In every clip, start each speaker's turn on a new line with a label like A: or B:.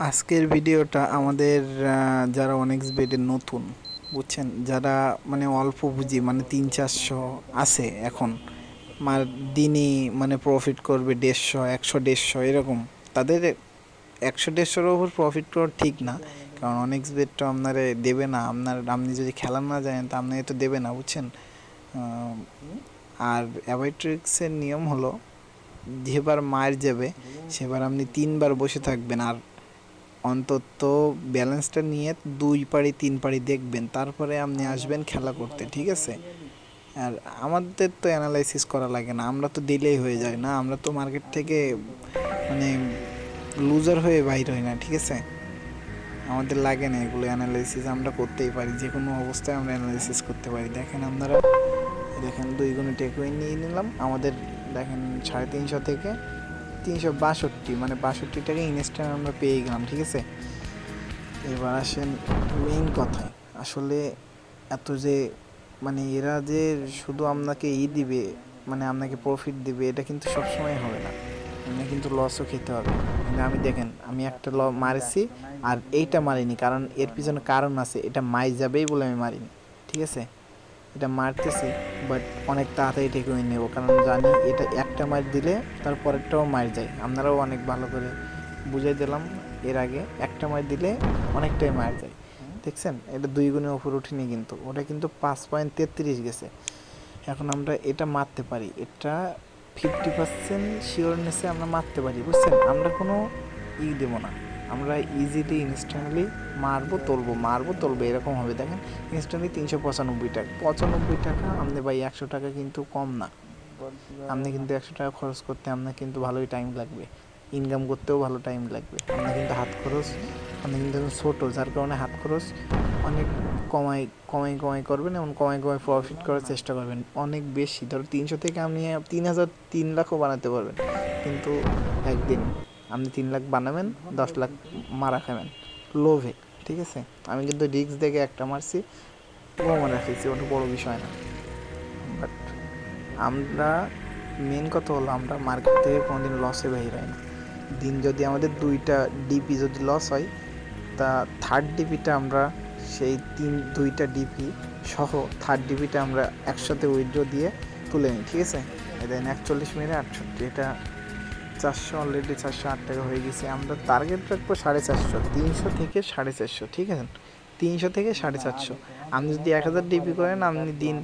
A: আজকের ভিডিওটা আমাদের যারা অনেক্স বেডে নতুন বুঝছেন, যারা মানে অল্প পুঁজি মানে 300-400 আছে এখন, দিনই মানে প্রফিট করবে 150 100 150 এরকম, তাদের 100 150-র ওপর প্রফিট করা ঠিক না। কারণ অনেক্স বেড তো আপনারে দেবে না, আপনি যদি খেলা না জানেন তা আপনাকে তো দেবে না, বুঝছেন। আর অ্যাভাইট্রিক্সের নিয়ম হলো, যেবার মার যাবে সেবার আপনি 3বার বসে থাকবেন, আর অন্তত ব্যালেন্সটা নিয়ে 2 পারি 3 পারি দেখবেন, তারপরে আপনি আসবেন খেলা করতে, ঠিক আছে। আর আমাদের তো অ্যানালাইসিস করা লাগে না, আমরা তো দিলেই হয়ে যায় না, আমরা তো মার্কেট থেকে মানে লুজার হয়ে বাইর হই না, ঠিক আছে। আমাদের লাগে না এগুলো অ্যানালাইসিস, আমরা করতেই পারি, যে কোনো অবস্থায় আমরা অ্যানালাইসিস করতে পারি। দেখেন আপনারা, দেখেন 2 গুণে টেকউইন নিয়ে নিলাম আমাদের, দেখেন 350 থেকে 362, মানে 62 টাকা ইনস্ট্যান্ট আমরা পেয়ে গেলাম, ঠিক আছে। এবার আসেন মেইন কথায়, আসলে এত যে মানে এরা যে শুধু আপনাকে দিবে, মানে আপনাকে প্রফিট দিবে, এটা কিন্তু সবসময় হবে না, আপনি কিন্তু লসও খেতে হবে। মানে আমি দেখেন, আমি একটা মারিছি আর এইটা মারিনি, কারণ এর পিছনে কারণ আছে, এটা মাই যাবেই বলে আমি মারিনি, ঠিক আছে। এটা মারতেছি বাট অনেক তাড়াতাড়ি টেকে নেব, কারণ জানি এটা একটা মার দিলে তারপরেরটাও মার যায়। আপনারাও অনেক ভালো করে বুঝাই দিলাম এর আগে, একটা মার দিলে অনেকটাই মার যায়। দেখছেন, এটা 2 গুণের ওপর উঠিনি, কিন্তু ওটা কিন্তু 5.33 গেছে। এখন আমরা এটা মারতে পারি, এটা 50% শিওরনেসে আমরা মারতে পারি, বুঝছেন। আমরা কোনো দেবো না, আমরা ইজিলি ইনস্ট্যান্টলি মারবো তুলবো এরকম হবে। দেখেন ইনস্ট্যান্টলি 395 টাকা, 95 টাকা আপনি ভাই, 100 টাকা কিন্তু কম না। আপনি কিন্তু 100 টাকা খরচ করতে আপনার কিন্তু ভালোই টাইম লাগবে, ইনকাম করতেও ভালো টাইম লাগবে। আপনি কিন্তু হাত খরচ, আপনি কিন্তু ছোটো, যার কারণে হাত খরচ অনেক কমাই করবেন, এবং কমাই প্রফিট করার চেষ্টা করবেন অনেক বেশি। ধরো 300 থেকে আপনি 3000 3 লাখও বানাতে পারবেন, কিন্তু একদিন আপনি 3 লাখ বানাবেন, 10 লাখ মারা খাবেন লোভে, ঠিক আছে। আমি কিন্তু রিস্ক দেখে একটা মারছি, মারা খেয়েছি, ওটা বড় বিষয় না। বাট আমরা মেন কথা হলো, আমরা মার্কেট থেকে কোনোদিন লসে বের হয় না। দিন যদি আমাদের 2টা ডিপি যদি লস হয়, তা থার্ড ডিপিটা আমরা সেই 2টা ডিপি সহ থার্ড ডিপিটা আমরা একসাথে উইথড্র দিয়ে তুলে নিই, ঠিক আছে। দেন 41 মিনিটে 68, এটা 400, অলরেডি 408 টাকা হয়ে গেছে। আমরা টার্গেট রাখবো 450, 300 থেকে 450, ঠিক আছে। 300 থেকে 450, আপনি যদি 1000 ডিপি করেন, আপনি দিন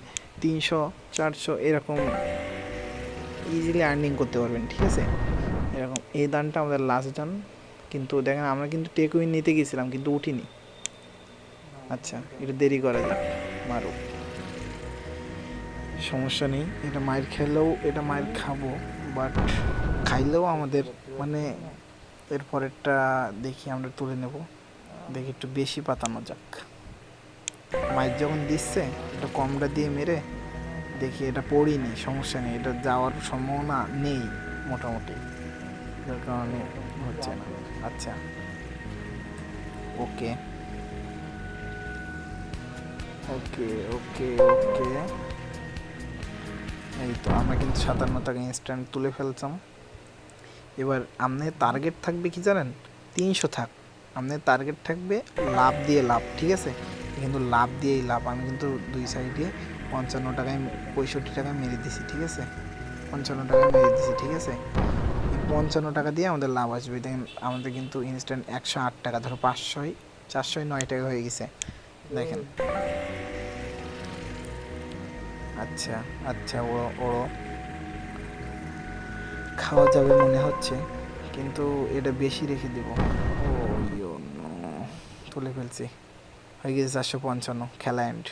A: 300 400 এরকম ইজিলি আর্নিং করতে পারবেন, ঠিক আছে। এরকম এই দানটা আমাদের লাস্ট দান, কিন্তু দেখেন আমরা কিন্তু টেক উইন নিতে গেছিলাম কিন্তু উঠিনি। আচ্ছা, এটা দেরি করা যাক, মারো, সমস্যা নেই। এটা মায়ের খেলেও, এটা মায়ের খাবো, বাট খাইলেও আমাদের মানে এরপরেরটা দেখি আমরা তুলে নেব, দেখি একটু বেশি পাতানো যাক। মায়ের যখন দিচ্ছে এটা কমটা দিয়ে মেরে দেখি, এটা পড়িনি, সমস্যা নেই, এটা যাওয়ার সম্ভাবনা নেই মোটামুটি, যার কারণে হচ্ছে না। আচ্ছা, ওকে ওকে ওকে ওকে, এই তো আমরা কিন্তু 57 টাকা ইনস্ট্যান্ট তুলে ফেলতাম। এবার আপনার টার্গেট থাকবে কি জানেন, 300 থাক, আপনার টার্গেট থাকবে লাভ দিয়ে লাভ, ঠিক আছে। কিন্তু লাভ দিয়েই লাভ, আমি কিন্তু 2 সাইডে 55 টাকায় 65 টাকায় মেরে দিছি, ঠিক আছে। 55 টাকায় মেরে দিছি, ঠিক আছে। এই 55 টাকা দিয়ে আমাদের লাভ আসবে। দেখেন আমাদের কিন্তু ইনস্ট্যান্ট 108 টাকা, ধরো 500 409 টাকা হয়ে গেছে, দেখেন। আচ্ছা আচ্ছা, ওড়ো ওড়ো, খাওয়া যাবে মনে হচ্ছে, কিন্তু এটা বেশি রেখে দেবো। ও ইয়ো, তুলে ফেলছি, হয়ে গেছে 455, খেলা এন্ড।